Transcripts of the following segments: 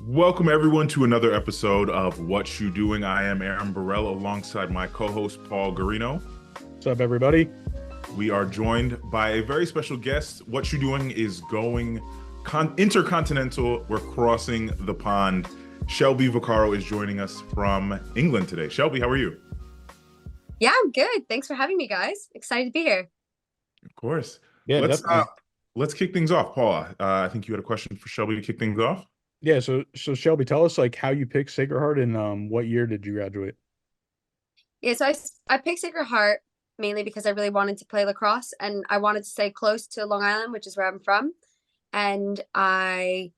Welcome everyone to another episode of What You Doing. I am Aaron Burrell alongside my co-host Paul Garino. What's up, everybody? We are joined by a very special guest. What You Doing is going intercontinental. We're crossing the pond. Shelby Vaccaro is joining us from England today. Shelby, how are you? Yeah, I'm good. Thanks for having me, guys. Excited to be here. Of course. Yeah, definitely. Let's kick things off. Paul, I think you had a question for Shelby to kick things off. Yeah, so Shelby, tell us like how you picked Sacred Heart and what year did you graduate? Yeah, so I picked Sacred Heart mainly because I really wanted to play lacrosse and I wanted to stay close to Long Island, which is where I'm from. And I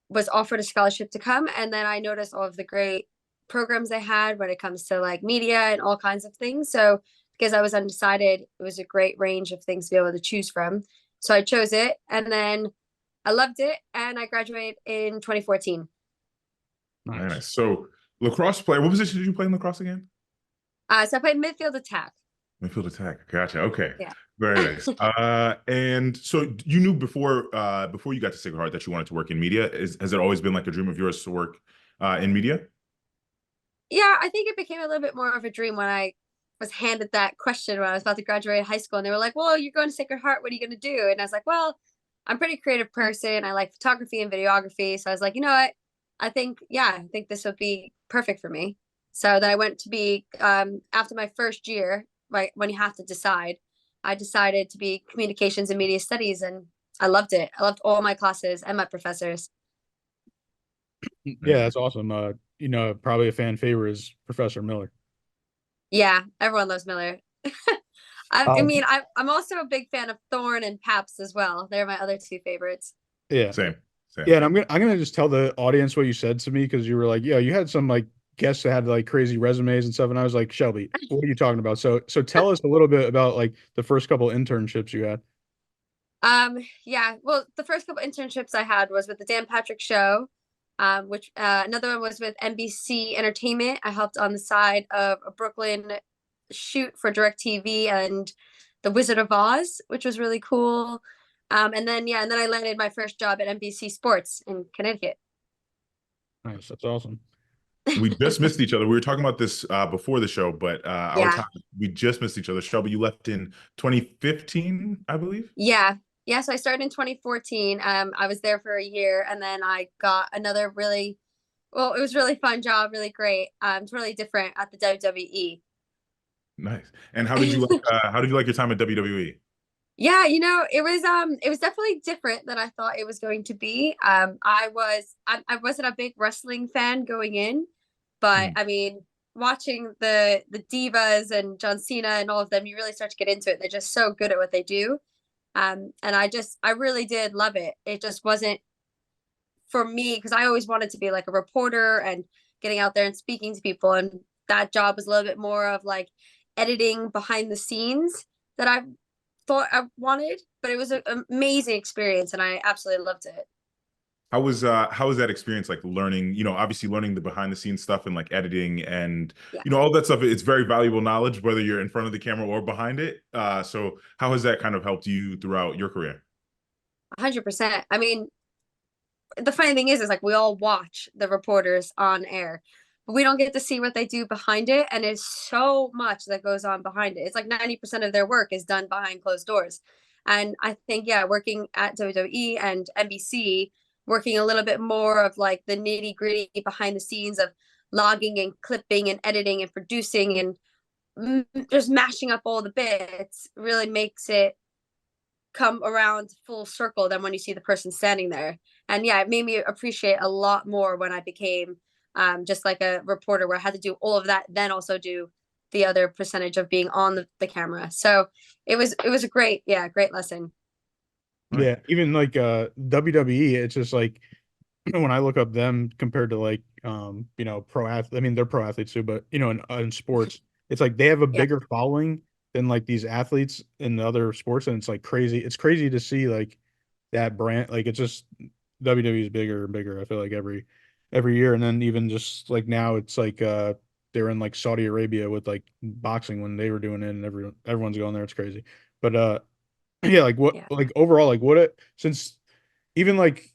was offered a scholarship to come, and then I noticed all of the great programs they had when it comes to like media and all kinds of things. So because I was undecided, it was a great range of things to be able to choose from. So I chose it, and then I loved it, and I graduated in 2014. Nice. So lacrosse player, what position did you play in lacrosse again? So I played midfield attack. Midfield attack. Gotcha. Okay. Yeah. Very nice. And so you knew before you got to Sacred Heart that you wanted to work in media. Has it always been like a dream of yours to work in media? Yeah, I think it became a little bit more of a dream when I was handed that question when I was about to graduate high school, and they were like, "Well, you're going to Sacred Heart. What are you going to do?" And I was like, "Well, I'm a pretty creative person. I like photography and videography." So I was like, you know what? I think this would be perfect for me. So then I went to be after my first year, right when you have to decide, I decided to be communications and media studies, and I loved it. I loved all my classes and my professors. Yeah, that's awesome. Probably a fan favorite is Professor Miller. Yeah, everyone loves Miller. I Um, mean, I'm also a big fan of Thorne and Paps as well. They're my other two favorites. yeah, Same. yeah, and I'm gonna just tell the audience what you said to me because you were like, yeah, you had some like guests that had like crazy resumes and stuff, and I was like, Shelby, what are you talking about? So tell us a little bit about like the first couple internships you had. Yeah. Well, the first couple internships I had was with the Dan Patrick Show, which another one was with NBC Entertainment. I helped on the side of a Brooklyn shoot for DirecTV and The Wizard of Oz, which was really cool. And then I landed my first job at NBC Sports in Connecticut. Nice, that's awesome. We just missed each other. We were talking about this before the show, but our Yeah. time, we just missed each other. Shelby, you left in 2015, I believe. Yeah. Yeah. So I started in 2014. I was there for a year, and then I got another really, well, it was really fun job, really great. It's really different at the WWE. Nice. And how did you like your time at WWE? Yeah, it was definitely different than I thought it was going to be. I wasn't a big wrestling fan going in, but Mm. I mean, watching the Divas and John Cena and all of them, you really start to get into it. They're just so good at what they do. And I really did love it. It just wasn't for me because I always wanted to be like a reporter and getting out there and speaking to people, and that job was a little bit more of like editing behind the scenes that I thought I wanted, but it was an amazing experience and I absolutely loved it. How was that experience like learning, obviously learning the behind the scenes stuff and like editing and Yeah, all that stuff. It's very valuable knowledge, whether you're in front of the camera or behind it. So how has that kind of helped you throughout your career? 100%. I mean, the funny thing is like we all watch the reporters on air, but we don't get to see what they do behind it. And there's so much that goes on behind it. It's like 90% of their work is done behind closed doors. And I think, yeah, working at WWE and NBC, working a little bit more of like the nitty gritty behind the scenes of logging and clipping and editing and producing and just mashing up all the bits really makes it come around full circle than when you see the person standing there. And yeah, it made me appreciate a lot more when I became just like a reporter where I had to do all of that, then also do the other percentage of being on the camera. So it was a great lesson. Right. Yeah, even like WWE, it's just like when I look up them compared to like pro athlete. I mean, they're pro athletes too, but in sports, it's like they have a Yeah. bigger following than like these athletes in the other sports, and it's like crazy. It's crazy to see like that brand. Like it's just WWE is bigger and bigger. I feel like every year, and then even just like now, it's like they're in like Saudi Arabia with like boxing when they were doing it, and everyone's going there. It's crazy, but yeah, like what Yeah. like overall like what it since even like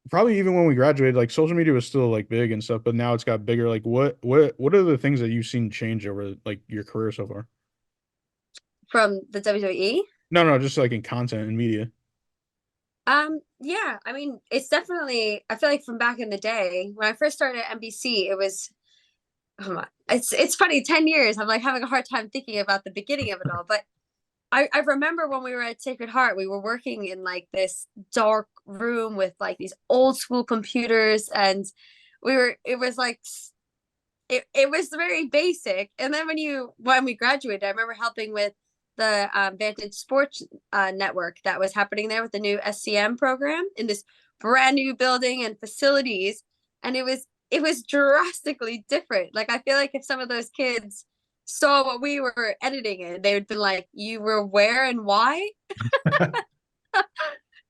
probably even when we graduated, like social media was still like big and stuff, but now it's got bigger. Like what are the things that you've seen change over like your career so far? From the WWE. No, no, just like in content and media. Yeah, I mean, it's definitely, I feel like from back in the day when I first started at NBC, it was, oh my, it's funny, 10 years, I'm like having a hard time thinking about the beginning of it all. But I remember when we were at Sacred Heart, we were working in like this dark room with like these old school computers, and it was like, it was very basic. And then when we graduated, I remember helping with the Vantage Sports network that was happening there with the new SCM program in this brand new building and facilities, and it was drastically different. Like I feel like if some of those kids saw what we were editing in, they would be like, "You were where and why?"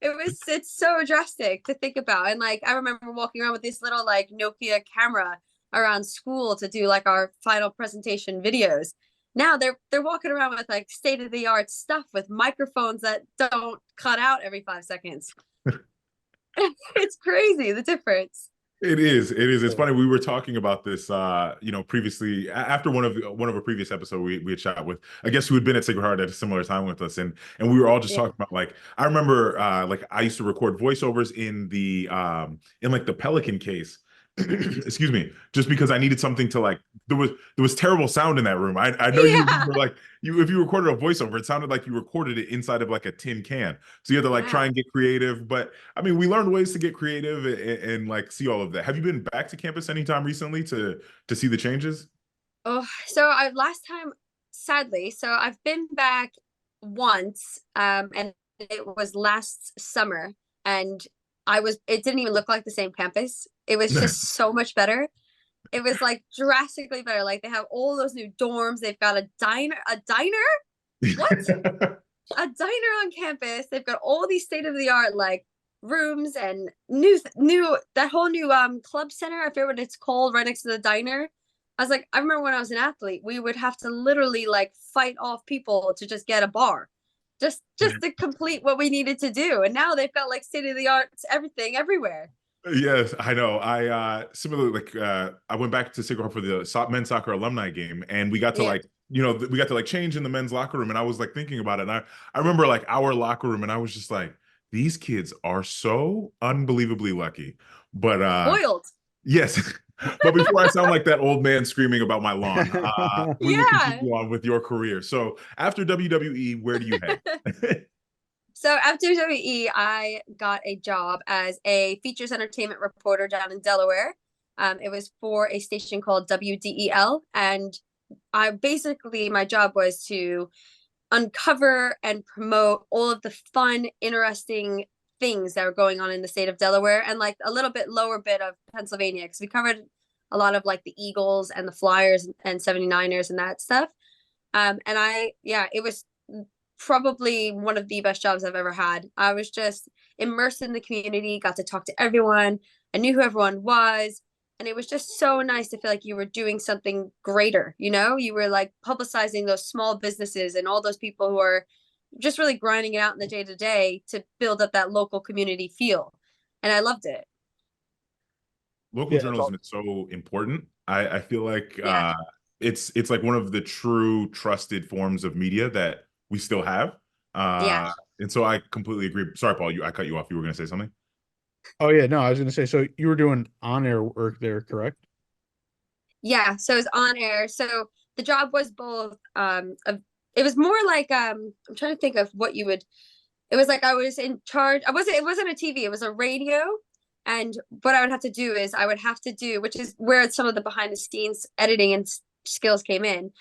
It's so drastic to think about. And like I remember walking around with this little like Nokia camera around school to do like our final presentation videos. Now they're walking around with like state of the art stuff with microphones that don't cut out every 5 seconds. It's crazy the difference. It is. It is. It's Yeah. funny. We were talking about this, previously after one of our previous episodes, we had shot with I guess who had been at Sacred Heart at a similar time with us, and we were all just Yeah. talking about like I remember like I used to record voiceovers in like the Pelican case. Excuse me, just because I needed something to like there was terrible sound in that room. I know you Yeah. remember like you if you recorded a voiceover, it sounded like you recorded it inside of like a tin can. So you had to like try Yeah. and get creative, but I mean, we learned ways to get creative and like see all of that. Have you been back to campus anytime recently to see the changes? Oh, so I last time, sadly, so I've been back once, and it was last summer, and it didn't even look like the same campus. It was just so much better. It was like drastically better. Like they have all those new dorms. They've got a diner. What? A diner on campus. They've got all these state of the art like rooms and new that whole new club center. I forget what it's called, right next to the diner. I was like, I remember when I was an athlete, we would have to literally like fight off people to just get a bar, just to complete what we needed to do. And now they've got like state of the art everything everywhere. Yes, I know. I similarly like I went back to Sacred Heart for the men's soccer alumni game, and we got to Yeah. like we got to like change in the men's locker room, and I was like thinking about it, and I remember like our locker room, and I was just like, these kids are so unbelievably lucky. But Spoiled. yes, but before I sound like that old man screaming about my lawn, we will Yeah. continue on with your career. So after WWE, where do you head? So after WWE, I got a job as a features entertainment reporter down in Delaware. It was for a station called WDEL, and my job was to uncover and promote all of the fun, interesting things that were going on in the state of Delaware and like a little bit lower bit of Pennsylvania, because we covered a lot of like the Eagles and the Flyers and 79ers and that stuff. It was probably one of the best jobs I've ever had. I was just immersed in the community, got to talk to everyone. I knew who everyone was. And it was just so nice to feel like you were doing something greater. You were like publicizing those small businesses and all those people who are just really grinding it out in the day to day to build up that local community feel. And I loved it. Local Yeah, it's journalism all is so important. I feel like Yeah. it's like one of the true trusted forms of media that we still have. Yeah. And so I completely agree. Sorry, Paul, I cut you off. You were going to say something? Oh yeah, no, I was gonna say, so you were doing on-air work there, correct? Yeah. So it was on air. So the job was both it was more like I'm trying to think of what you would it was like I was in charge. It wasn't a TV, it was a radio. And what I would have to do is I would have to do, which is where some of the behind the scenes editing and skills came in.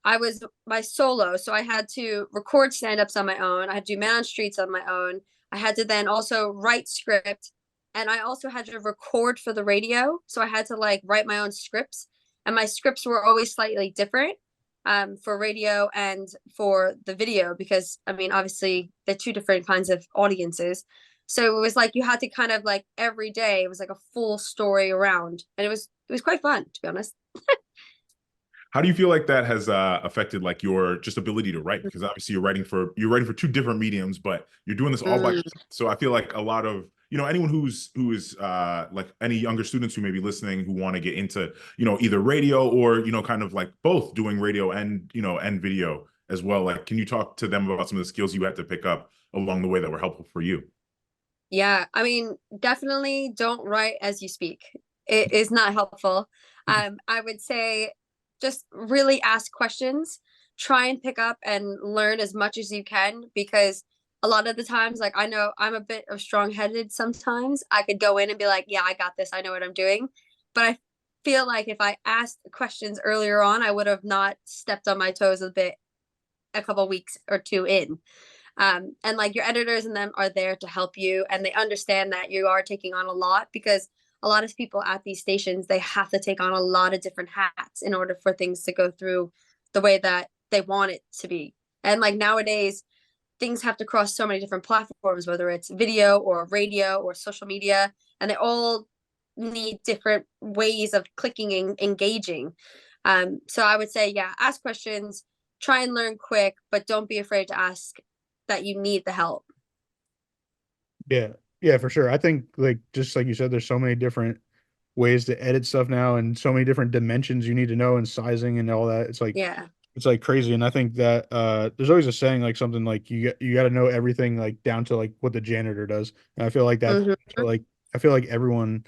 I was my solo, so I had to record stand-ups on my own. I had to do man on streets on my own. I had to then also write script, and I also had to record for the radio. So I had to like write my own scripts, and my scripts were always slightly different for radio and for the video, because I mean, obviously they're two different kinds of audiences. So it was like you had to kind of like every day it was like a full story around, and it was quite fun, to be honest. How do you feel like that has affected like your just ability to write? Because obviously you're writing for two different mediums, but you're doing this all by Mm, yourself. So I feel like a lot of, anyone who is like any younger students who may be listening who want to get into, either radio or, kind of like both doing radio and, and video as well. Like, can you talk to them about some of the skills you had to pick up along the way that were helpful for you? yeah, I mean, definitely don't write as you speak. It is not helpful. I would say just really ask questions, try and pick up and learn as much as you can, because a lot of the times, like, I know I'm a bit of strong-headed sometimes. I could go in and be like, yeah, I got this, I know what I'm doing. But I feel like if I asked questions earlier on, I would have not stepped on my toes a bit a couple weeks or two in. And like your editors and them are there to help you, and they understand that you are taking on a lot, because a lot of people at these stations, they have to take on a lot of different hats in order for things to go through the way that they want it to be. And like nowadays, things have to cross so many different platforms, whether it's video or radio or social media, and they all need different ways of clicking and engaging. So I would say, yeah, ask questions, try and learn quick, but don't be afraid to ask that you need the help. Yeah, yeah, for sure. I think like just like you said, there's so many different ways to edit stuff now, and so many different dimensions you need to know, and sizing and all that. Yeah. It's like crazy. And I think that there's always a saying like something like you got to know everything like down to like what the janitor does. And I feel like Hmm. like I feel like everyone,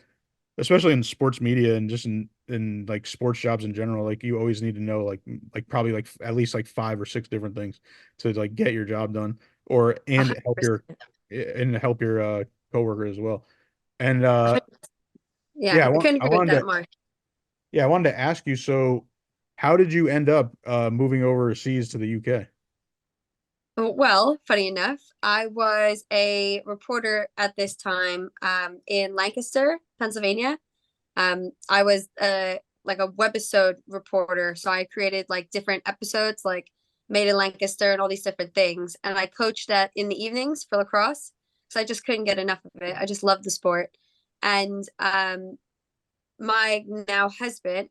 especially in sports media and just in like sports jobs in general, like you always need to know like probably like at least like five or six different things to like get your job done, or and help your 100%. coworker as well. And yeah, Yeah, I couldn't I agree with wanted that to more. yeah, I wanted to ask you, so how did you end up moving overseas to the UK? Well, funny enough, I was a reporter at this time in Lancaster, Pennsylvania. I was like a webisode reporter, so I created like different episodes, like Made in Lancaster and all these different things. And I coached that in the evenings for lacrosse, so I just couldn't get enough of it. I just love the sport. And my now husband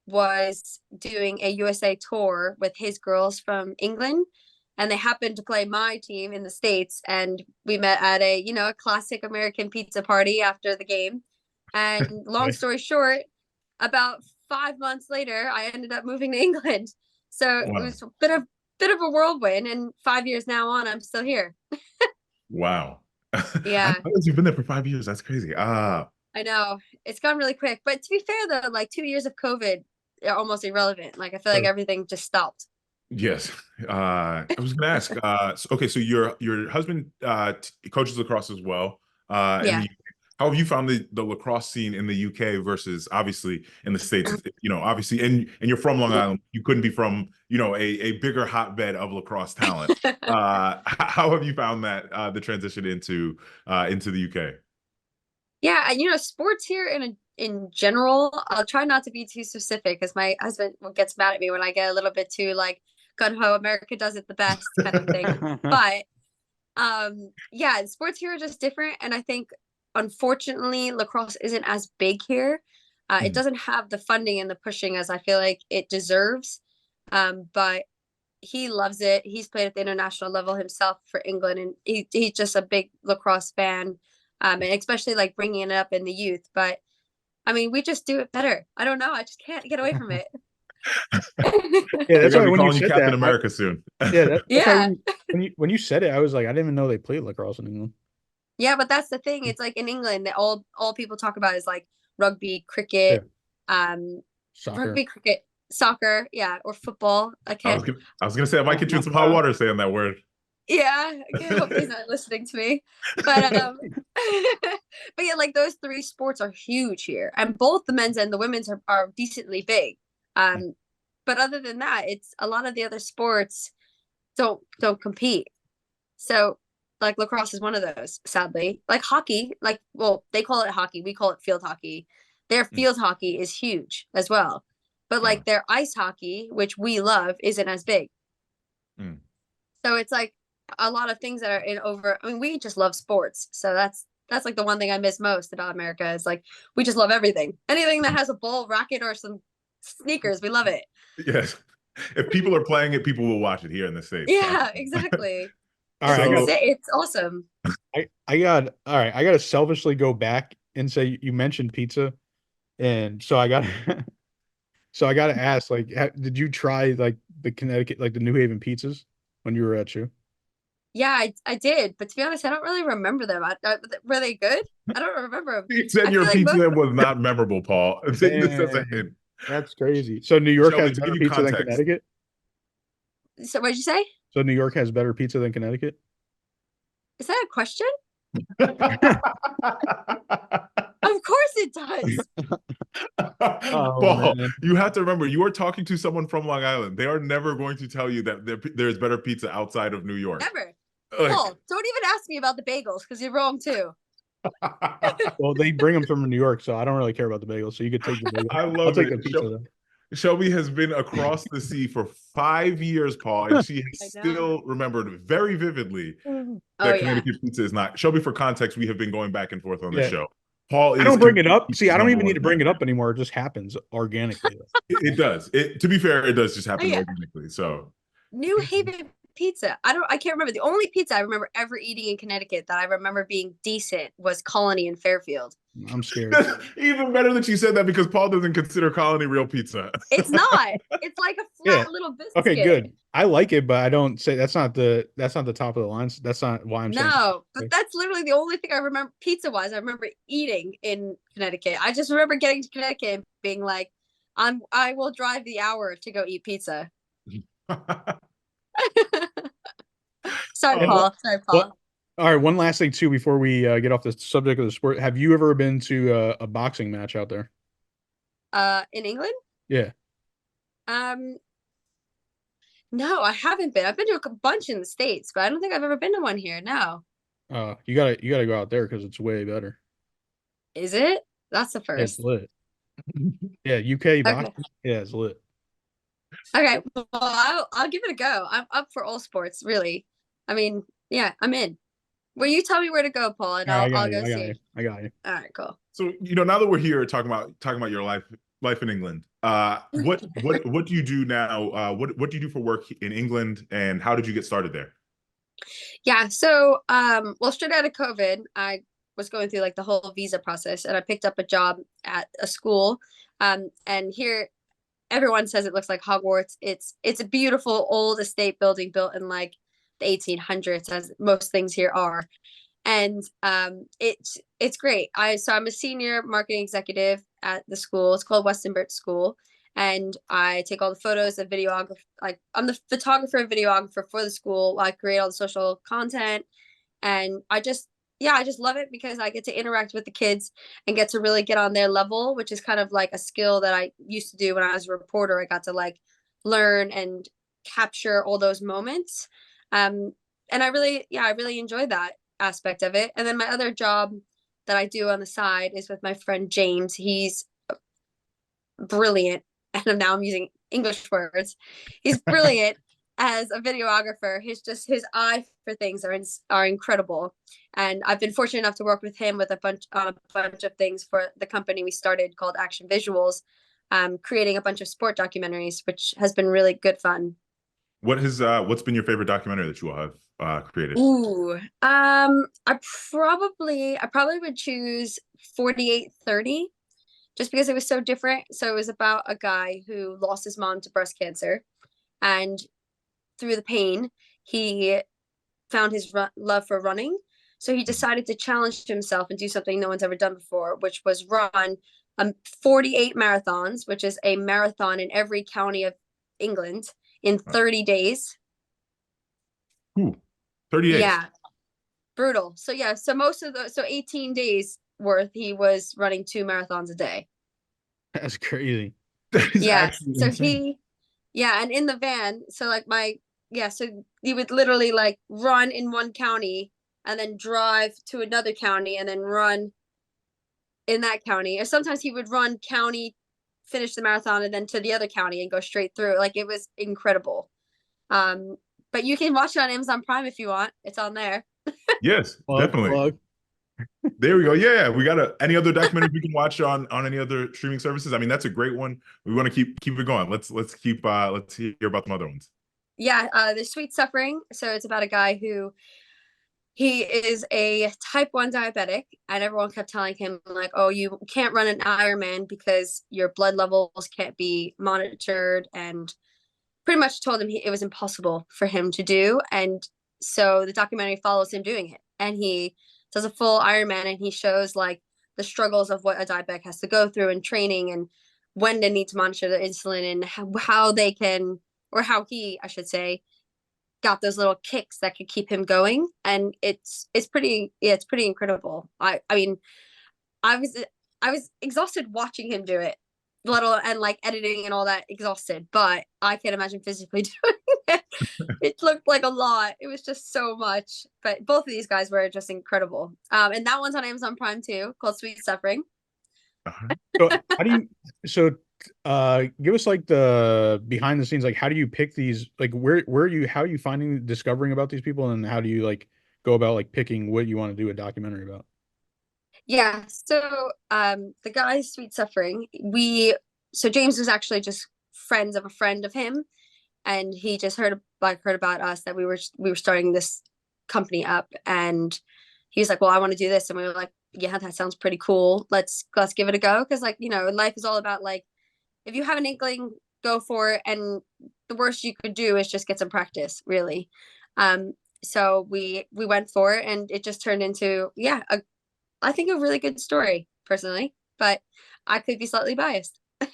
was doing a USA tour with his girls from England, and they happened to play my team in the States, and we met at a, a classic American pizza party after the game. And long Nice. story short, about 5 months later, I ended up moving to England. So it Wow. was a bit of a whirlwind, and 5 years now on, I'm still here. Wow. I Yeah. realized you've been there for 5 years. That's crazy. I know it's gone really quick, but to be fair though, like 2 years of COVID are almost irrelevant. Like I feel like Sure. everything just stopped. Yes. I was gonna ask. Okay, so your husband coaches lacrosse as well. In Yeah. the How have you found the lacrosse scene in the UK versus obviously in the States? Obviously, and you're from Long Island. You couldn't be from a bigger hotbed of lacrosse talent. How have you found that the transition into the UK? Yeah, and sports here in general, I'll try not to be too specific because my husband gets mad at me when I get a little bit too like gun ho, America does it the best kind of thing. But yeah, sports here are just different, and I think unfortunately lacrosse isn't as big here. It Mm, doesn't have the funding and the pushing as I feel like it deserves. But he loves it. He's played at the international level himself for England, and he's just a big lacrosse fan. And especially like bringing it up in the youth. But I mean, we just do it better. I don't know. I just can't get away from it. Yeah, They're that's gonna why be when you calling you said Captain that, America soon. that's why Yeah. when you said it, I was like, I didn't even know they played lacrosse in England. Yeah, but that's the thing. It's like in England that all people talk about is like rugby, Yeah, cricket, um, soccer. rugby, cricket, soccer, yeah, or football. I I can't. was gonna, I was gonna say I might get you in some hot water saying that word. Yeah, okay, hopefully he's not listening to me. But but yeah, like those three sports are huge here, and both the men's and the women's are decently big. Um, but other than that, it's a lot of the other sports don't compete. So like lacrosse is one of those, sadly. Like hockey, like well, they call it hockey, we call it field hockey. Their Mm, field hockey is huge as well. But wow. like their ice hockey, which we love, isn't as big. Mm. So it's like a lot of things that are in over. I mean, we just love sports. So that's like the one thing I miss most about America is like we just love everything. Anything that has a ball, racket, or some Sneakers, we love it. Yes. If people are playing it, people will watch it here in the States. Yeah, exactly. All right, It's awesome. I got all right. I got to selfishly go back and say you mentioned pizza, and so I got so I got to ask, like, did you try like the Connecticut, like the New Haven pizzas when you were at SHU? Yeah, I did, but to be honest, I don't really remember them. Were they good? I don't remember them. You said I your feel like pizza most. was not memorable, Paul. This is a hint. That's crazy. So New York Shelby, has to better give you pizza than context. Connecticut? So what'd you say? So New York has better pizza than Connecticut? Is that a question? Of course it does. Oh, Paul, man. you have to remember, you are talking to someone from Long Island. They are never going to tell you that there's better pizza outside of New York. Never. Like, Paul, don't even ask me about the bagels because you're wrong too. Well, they bring them from New York, so I don't really care about the bagels. So you could take the bagels. I I'll love take it. the pizza though. Shelby has been across the sea for 5 years, Paul, and she has I know. still remembered very vividly Oh that yeah. Connecticut pizza is not. Shelby, for context, we have been going back and forth on the Yeah. show. Paul is I don't bring it up. Connecticut See, I don't pizza's even need to number bring one it up anymore. It just happens organically. It does. To be fair, it does just happen Oh, yeah. organically. So New Haven pizza. I can't remember. The only pizza I remember ever eating in Connecticut that I remember being decent was Colony in Fairfield. I'm scared. that's even better that you said that, because Paul doesn't consider Colony real pizza. It's not. It's like a flat little biscuit. Okay, good. I like it, but I don't say that's not the top of the line. That's not why I'm saying. No, but that's literally the only thing I remember pizza wise. I remember eating in Connecticut. I just remember getting to Connecticut and being like, I will drive the hour to go eat pizza. Sorry, Paul. Sorry, Paul. Well, all right, one last thing too before we get off the subject of the sport. Have you ever been to a boxing match out there? In England? Yeah. No, I haven't been. I've been to a bunch in the States, but I don't think I've ever been to one here. No. You gotta go out there because it's way better. Is it? That's the Yeah, it's first. lit. Yeah, UK boxing. Yeah, it's lit. Okay, well, I'll give it a go. I'm up for all sports, really. I mean, yeah, I'm in. Well, you tell me where to go, Paul, and I'll go see. I got you. All right, cool. So, now that we're here talking about your life in England, what do you do now? What do you do for work in England, and how did you get started there? Yeah, so well, straight out of COVID, I was going through like the whole visa process, and I picked up a job at a school. And here everyone says it looks like Hogwarts. It's a beautiful old estate building built in like the 1800s, as most things here are. And it's great. I'm a senior marketing executive at the school. It's called Westonbirt School, and I take all the photos, the videographer. Like, I'm the photographer and videographer for the school. I create all the social content, and I just love it because I get to interact with the kids and get to really get on their level, which is kind of like a skill that I used to do when I was a reporter. I got to like learn and capture all those moments. And I really enjoyed that aspect of it. And then my other job that I do on the side is with my friend James. He's brilliant. And now I'm using English words. He's brilliant as a videographer. His eye for things are incredible. And I've been fortunate enough to work with him with a bunch of things for the company we started called Action Visuals, creating a bunch of sport documentaries, which has been really good fun. What's been your favorite documentary that you all have created? Ooh, I probably would choose 4830, just because it was so different. So it was about a guy who lost his mom to breast cancer, and through the pain, he found his love for running. So he decided to challenge himself and do something no one's ever done before, which was run 48 marathons, which is a marathon in every county of England in 30 days. Ooh, 38. Yeah. Brutal. So yeah, so 18 days worth, he was running 2 marathons a day. That's crazy. Yeah. So and in the van, so you would literally like run in one county and then drive to another county and then run in that county. Or sometimes he would run county, finish the marathon, and then to the other county and go straight through. Like, it was incredible. But you can watch it on Amazon Prime if you want. It's on there. Yes, definitely. There we go. Yeah, we got any other documentaries we can watch on any other streaming services? I mean, that's a great one. We want to keep it going. Let's hear about some other ones. Yeah, the Sweet Suffering. So it's about a guy who he is a type 1 diabetic, and everyone kept telling him like, oh, you can't run an Ironman because your blood levels can't be monitored, and pretty much told him it was impossible for him to do. And so the documentary follows him doing it, and he does a full Ironman, and he shows like the struggles of what a diabetic has to go through in training, and when they need to monitor their insulin, and how they can, or how he, I should say, got those little kicks that could keep him going. And it's pretty, yeah, it's pretty incredible. I mean, I was exhausted watching him do it, little, and like editing and all that, exhausted, but I can't imagine physically doing it. It looked like a lot. It was just so much. But both of these guys were just incredible. And that one's on Amazon Prime too, called Sweet Suffering. So how do you give us like the behind the scenes, like how do you pick these, like where are you, how are you finding, discovering about these people, and how do you like go about like picking what you want to do a documentary about? Yeah, so the guy Sweet Suffering, so James was actually just friends of a friend of him, and he just heard about us, that we were starting this company up, and he was like, well, I want to do this, and we were like, yeah, that sounds pretty cool. Let's give it a go, because like, you know, life is all about like, if you have an inkling, go for it, and the worst you could do is just get some practice, really. So we went for it, and it just turned into, yeah, I think a really good story, personally, but I could be slightly biased. I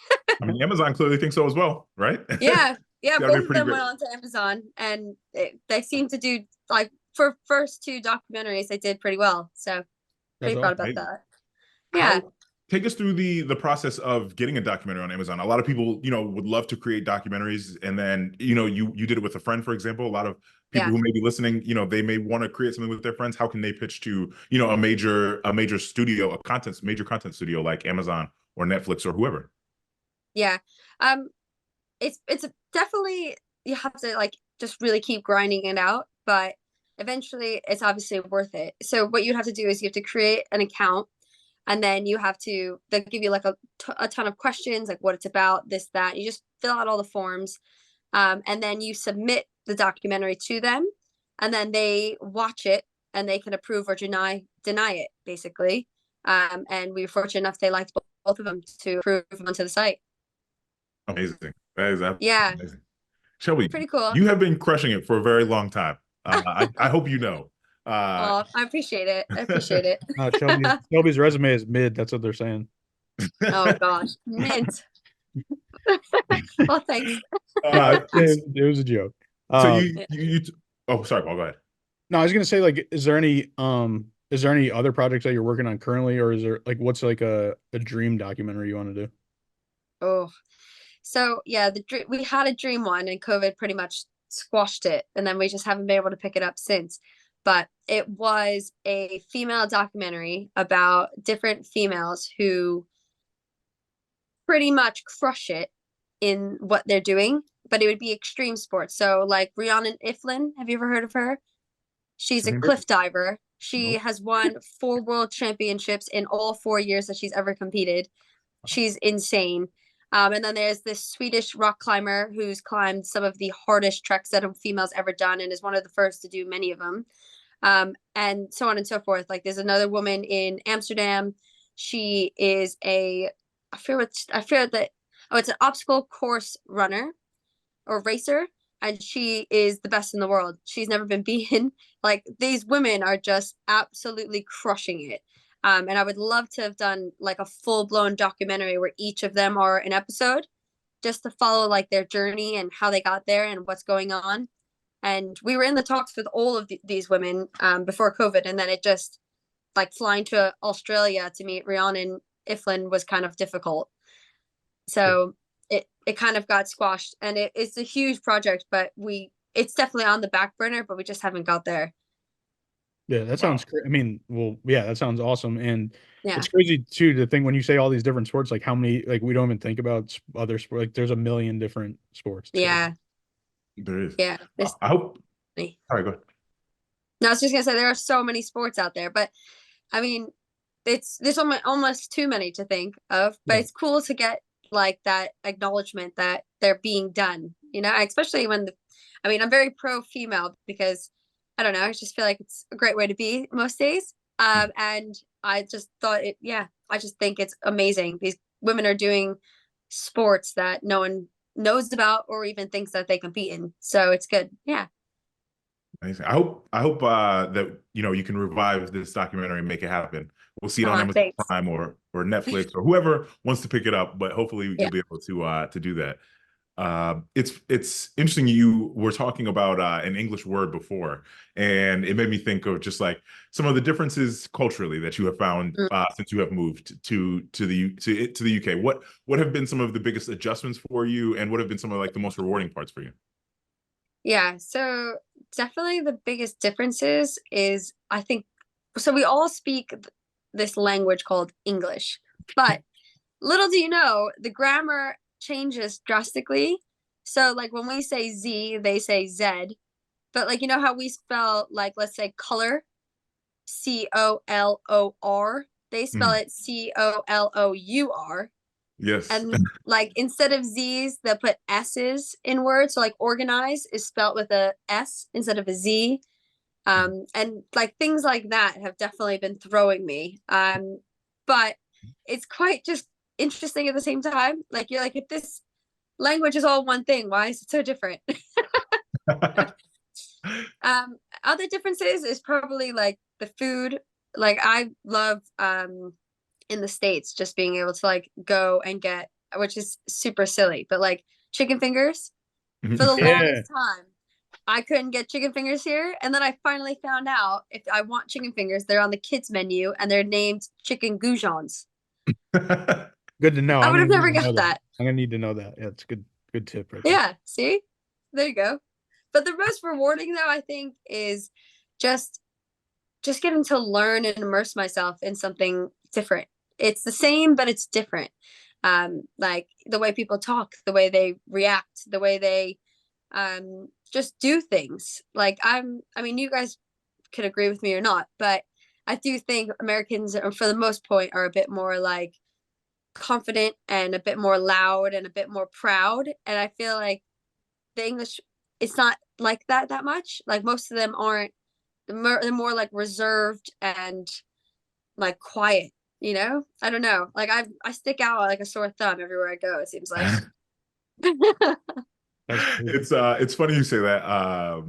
mean, Amazon clearly thinks so as well, right? Yeah, Gotta both be of pretty them great. went on to Amazon, and they seem to do, like, for first two documentaries, they did pretty well. So That's pretty proud awesome. about that. Yeah. How Take us through the process of getting a documentary on Amazon. A lot of people, would love to create documentaries, and then, you did it with a friend, for example. A lot of people Yeah. who may be listening, they may want to create something with their friends. How can they pitch to, a major studio, major content studio like Amazon or Netflix or whoever? Yeah. It's definitely, you have to like just really keep grinding it out, but eventually it's obviously worth it. So what you'd have to do is you have to create an account, and then they'll give you like a ton of questions, like what it's about, this, that. You just fill out all the forms, and then you submit the documentary to them, and then they watch it, and they can approve or deny it, basically. And we were fortunate enough they liked both of them to approve them onto the site. Amazing. That is absolutely Yeah, amazing. Shelby, pretty cool. you have been crushing it for a very long time. I hope you know. Oh, I appreciate it. I appreciate it. Shelby's resume is mid. That's what they're saying. Oh gosh, mint. Well, thanks. No, it was a joke. So oh, sorry, Paul, go ahead. No, I was gonna say, like, is there any other projects that you're working on currently, or is there like what's like a dream documentary you want to do? Oh, so yeah, we had a dream one, and COVID pretty much squashed it, and then we just haven't been able to pick it up since. But it was a female documentary about different females who pretty much crush it in what they're doing, but it would be extreme sports. So like Rhiannon Iflin, have you ever heard of her? She's a cliff diver. She has won 4 world championships in all 4 years that she's ever competed. She's insane. And then there's this Swedish rock climber who's climbed some of the hardest treks that a female's ever done, and is one of the first to do many of them. And so on and so forth. Like there's another woman in Amsterdam. She is it's an obstacle course runner or racer, and she is the best in the world. She's never been beaten. Like these women are just absolutely crushing it. And I would love to have done like a full-blown documentary where each of them are an episode, just to follow like their journey and how they got there and what's going on. And we were in the talks with all of these women before COVID, and then it just, like, flying to Australia to meet Rhiannon Iflin was kind of difficult. So it kind of got squashed, and it's a huge project, but it's definitely on the back burner, but we just haven't got there. Yeah, that sounds I mean, well, yeah, that sounds awesome. And Yeah. it's crazy too to think, when you say all these different sports, like how many, like we don't even think about other sports. Like there's a million different sports. Yeah. There is. Yeah. I hope. All right, go ahead. No, I was just gonna say there are so many sports out there, but I mean, there's almost too many to think of, but Yeah. it's cool to get like that acknowledgement that they're being done, especially when I mean, I'm very pro female because I don't know, I just feel like it's a great way to be most days. And I just thought I just think it's amazing. These women are doing sports that no one knows about or even thinks that they compete in. So it's good. Yeah. Amazing. I hope that you can revive this documentary and make it happen. We'll see it on Amazon Thanks. Prime or Netflix or whoever wants to pick it up, but hopefully Yeah. you'll be able to do that. It's interesting you were talking about an English word before, and it made me think of just like some of the differences culturally that you have found Mm. since you have moved to the UK. What have been some of the biggest adjustments for you, and what have been some of like the most rewarding parts for you? Yeah, so definitely the biggest differences is I think so we all speak this language called English, but little do you know, the grammar changes drastically. So like when we say Z, they say Z, but like how we spell like let's say color, COLOR, they spell Mhm. it COLOUR. Yes. And like instead of Z's, they'll put S's in words. So like organize is spelled with a S instead of a Z. And like things like that have definitely been throwing me. But it's quite just interesting at the same time. Like you're like, if this language is all one thing, why is it so different? Other differences is probably like the food. Like I love in the States just being able to like go and get, which is super silly, but like chicken fingers for the Yeah. longest time. I couldn't get chicken fingers here. And then I finally found out if I want chicken fingers, they're on the kids menu and they're named chicken goujons. Good to know. I I'm would gonna have need never to know got that. that. I'm gonna need to know that. Yeah, it's good tip right there. Yeah, see? There you go. But the most rewarding though, I think, is just getting to learn and immerse myself in something different. It's the same, but it's different. Like the way people talk, the way they react, the way they just do things. Like I mean, you guys could agree with me or not, but I do think Americans, for the most part, are a bit more like confident and a bit more loud and a bit more proud. And I feel like the English, it's not like that much. Like most of them aren't. They're more like reserved and like quiet. I don't know. Like I stick out like a sore thumb everywhere I go. It seems like. That's cool. It's funny you say that.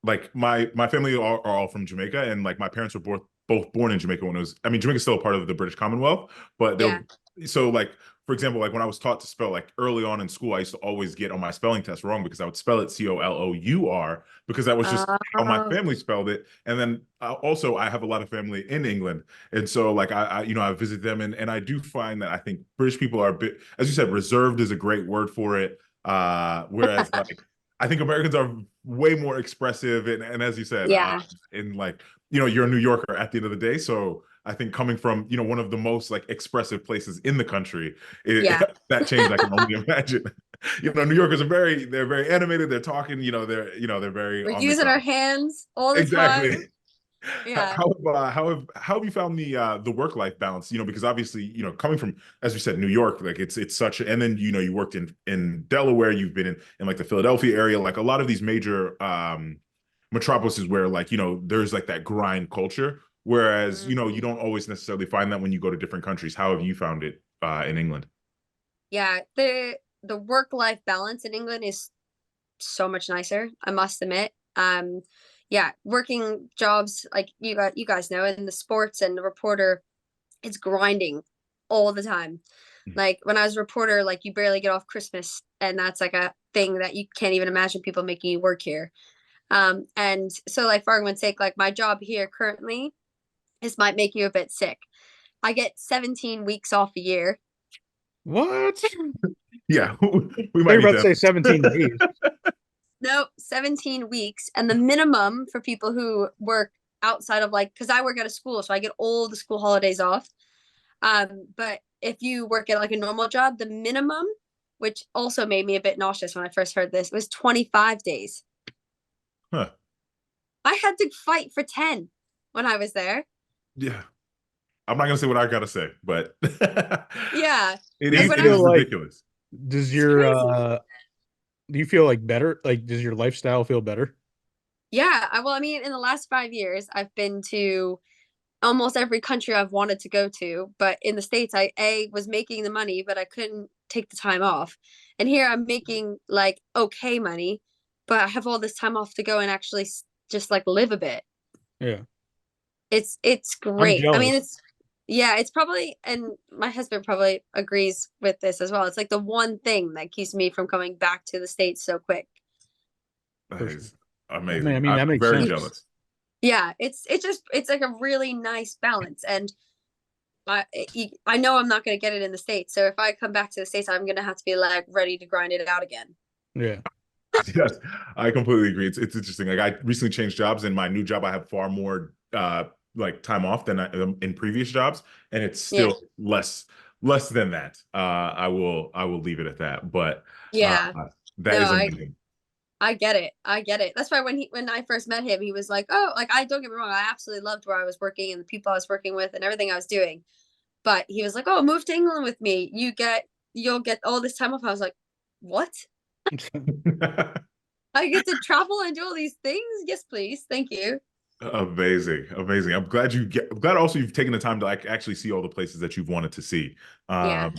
Like my family are all from Jamaica, and like my parents were both born in Jamaica when it was. I mean, Jamaica's still a part of the British Commonwealth, but Yeah. so like for example, like when I was taught to spell like early on in school, I used to always get on my spelling test wrong because I would spell it COLOUR because that was just how my Oh, family spelled it. And then also I have a lot of family in England, and so like I visit them, and I do find that I think British people are a bit, as you said, reserved is a great word for it. Whereas like I think Americans are way more expressive and as you said, yeah. in like, you're a New Yorker at the end of the day. So I think coming from, one of the most like expressive places in the country, Yeah. that change I can only imagine. New Yorkers they're very animated, they're talking, they're very We're on the using go. our hands all the Exactly. time. Yeah. How have you found the work-life balance? Because obviously, coming from, as we said, New York, like it's such, and then you worked in Delaware, you've been in like the Philadelphia area, like a lot of these major metropolises where like there's like that grind culture, whereas you don't always necessarily find that when you go to different countries. How have you found it in England? Yeah. The work-life balance in England is so much nicer, I must admit. Yeah, working jobs like you guys know in the sports and the reporter, it's grinding all the time. Like when I was a reporter, like you barely get off Christmas, and that's like a thing that you can't even imagine people making you work here. And so like for argument's sake, like my job here currently, this might make you a bit sick. I get 17 weeks off a year. What? Yeah, we might They're need about to say 17 to. days. No, 17 weeks. And the minimum for people who work outside of like, because I work at a school, so I get all the school holidays off. But if you work at like a normal job, the minimum, which also made me a bit nauseous when I first heard this, was 25 days. Huh. I had to fight for 10 when I was there. Yeah. I'm not gonna say what I gotta say, but Yeah. it Do you is when it I is feel like ridiculous. does It's your crazy. do you feel like better? Like, does your lifestyle feel better? Yeah. Well, I mean, in the last 5 years, I've been to almost every country I've wanted to go to. But in the States, I was making the money, but I couldn't take the time off. And here I'm making like okay money, but I have all this time off to go and actually just like live a bit. Yeah, It's I'm great. I mean, jealous. it's yeah, it's probably, and my husband probably agrees with this as well. It's like the one thing that keeps me from coming back to the States so quick. That For sure. is amazing. I mean I'm that makes very sense. jealous. Yeah, it's like a really nice balance. And I know I'm not going to get it in the States. So if I come back to the States, I'm going to have to be like ready to grind it out again. Yeah, Yes, I completely agree. It's interesting. Like I recently changed jobs, and my new job I have far more like time off than in previous jobs, and it's Yeah. still less than that. I will leave it at that. But uh, Yeah. that No, is amazing. I get it. I get it. That's why when I first met him, he was like, "Oh, like I don't get me wrong, I absolutely loved where I was working and the people I was working with and everything I was doing." But he was like, "Oh, move to England with me. You'll get all this time off." I was like, "What? I get to travel and do all these things? Yes, please. Thank you." Amazing, amazing. I'm glad also you've taken the time to like actually see all the places that you've wanted to see. Yeah.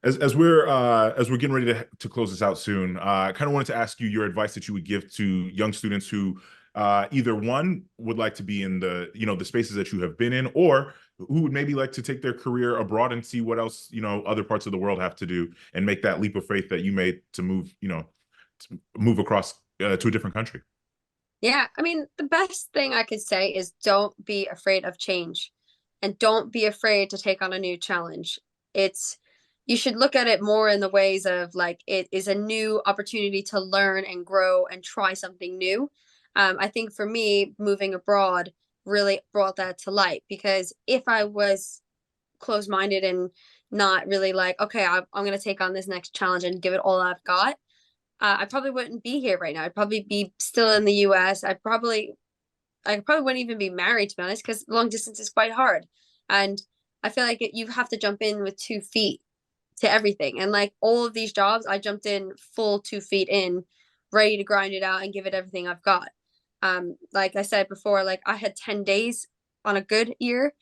As we're getting ready to close this out soon, I kind of wanted to ask you your advice that you would give to young students who either one would like to be in the spaces that you have been in, or who would maybe like to take their career abroad and see what else other parts of the world have to do and make that leap of faith that you made to move across to a different country. Yeah, I mean, the best thing I could say is don't be afraid of change and don't be afraid to take on a new challenge. It's You should look at it more in the ways of like it is a new opportunity to learn and grow and try something new. I think for me, moving abroad really brought that to light because if I was closed-minded and not really like, okay, I'm going to take on this next challenge and give it all I've got, I probably wouldn't be here right now. I'd probably be still in the US. I probably wouldn't even be married, to be honest, because long distance is quite hard. And I feel like you have to jump in with 2 feet to everything. And like all of these jobs, I jumped in full 2 feet in, ready to grind it out and give it everything I've got. Like I said before, like I had 10 days on a good year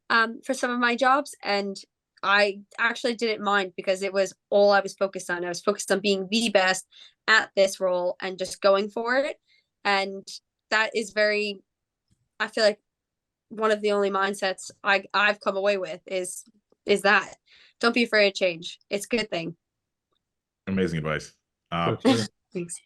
for some of my jobs. And I actually didn't mind because it was all I was focused on. I was focused on being the best at this role and just going for it. And that is very, I feel like one of the only mindsets I've come away with is that don't be afraid of change. It's a good thing. Amazing advice. for sure. Thanks.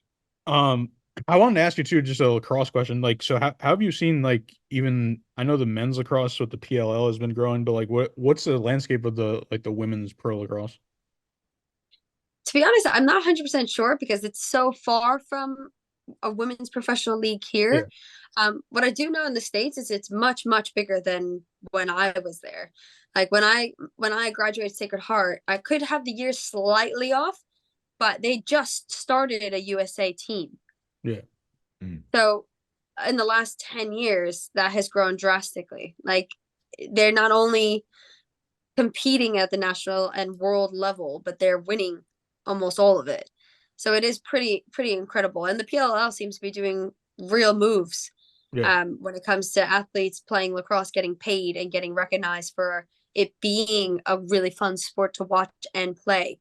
Um, I wanted to ask you too, just a lacrosse question. Like, so how have you seen like even I know the men's lacrosse with the PLL has been growing, but like what's the landscape of the women's pro lacrosse? To be honest, I'm not 100% sure because it's so far from a women's professional league Yeah, here. What I do know in the States is it's much, much bigger than when I was there. Like when I graduated Sacred Heart, I could have the year slightly off, but they just started a USA team. yeah, Mm. So in the last 10 years, that has grown drastically. Like they're not only competing at the national and world level, but they're winning almost all of it. So it is pretty incredible. And the PLL seems to be doing real moves yeah. when it comes to athletes playing lacrosse, getting paid and getting recognized for it being a really fun sport to watch and play.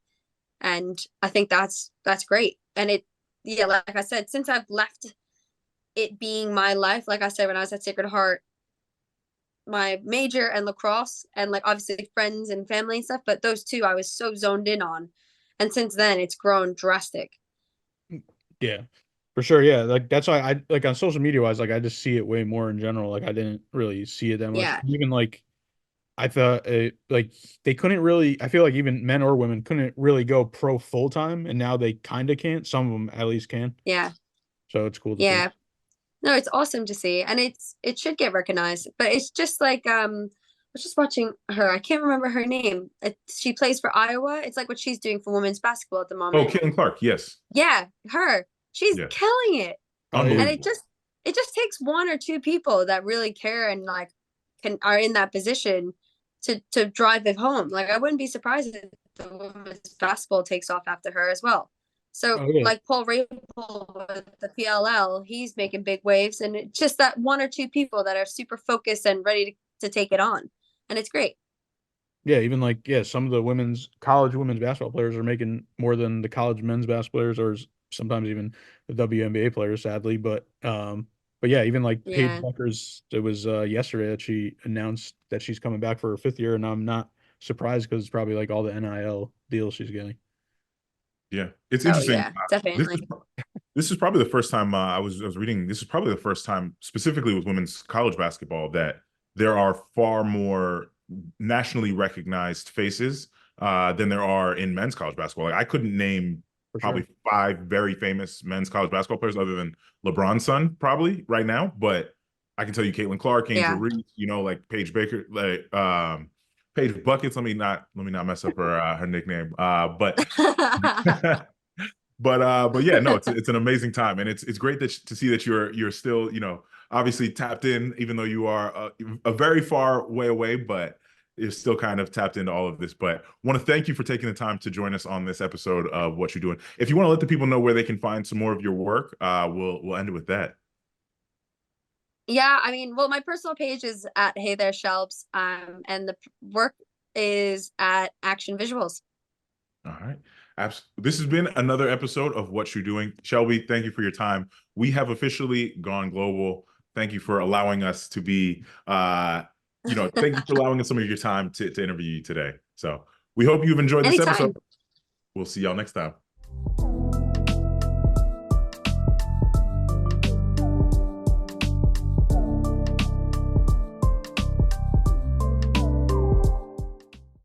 And I think that's great. And yeah, like I said, since I've left it being my life, like I said, when I was at Sacred Heart, my major and lacrosse and like obviously friends and family and stuff, but those two I was so zoned in on. And since then it's grown drastic. Yeah, for sure. Yeah, like that's why I like on social media wise, like I just see it way more in general. Like I didn't really see it that much. Yeah. Even like I thought like they couldn't really. I feel like even men or women couldn't really go pro full time, and now they kind of can't. Some of them at least can. Yeah. So it's cool to see. Yeah. No, it's awesome to see. And it should get recognized. But it's just like I was just watching her. I can't remember her name. She plays for Iowa. It's like what she's doing for women's basketball at the Oh, moment. Caitlin Clark, yes, Yeah, her. She's yes, killing it. Oh yeah, And it unbelievable. just takes one or two people that really care and like are in that position to drive it home. Like I wouldn't be surprised if the women's basketball takes off after her as well. So Oh yeah, like Paul Rabel with the PLL, he's making big waves, and it's just that one or two people that are super focused and ready to take it on, and it's great. yeah. Even like some of the college women's basketball players are making more than the college men's basketball players, or sometimes even the WNBA players, sadly. But yeah, even like Paige Yeah. Buckers, it was yesterday that she announced that she's coming back for her 5th year, and I'm not surprised because it's probably like all the NIL deals she's getting. Yeah, it's Oh interesting. yeah, This definitely. is this is probably the first time I was reading. This is probably the first time, specifically with women's college basketball, that there are far more nationally recognized faces than there are in men's college basketball. Like I couldn't name For probably sure. 5 very famous men's college basketball players other than LeBron's son, probably right now. But I can tell you, Caitlin Clark, Angel Yeah. Reese, like Paige Baker, like Paige Buckets. Let me not mess up her nickname. But but yeah, no, it's an amazing time, and it's great to see that you're still obviously tapped in, even though you are a very far way away, but you're still kind of tapped into all of this. But want to thank you for taking the time to join us on this episode of What You're Doing. If you want to let the people know where they can find some more of your work, we'll end it with that. Yeah, I mean, well, my personal page is at Hey There Shelbs, and the work is at Action Visuals. All right. This has been another episode of What You're Doing. Shelby, thank you for your time. We have officially gone global. Thank you for allowing us to be, thank you for allowing us some of your time to interview you today. So we hope you've enjoyed this episode. Anytime. We'll see y'all next time.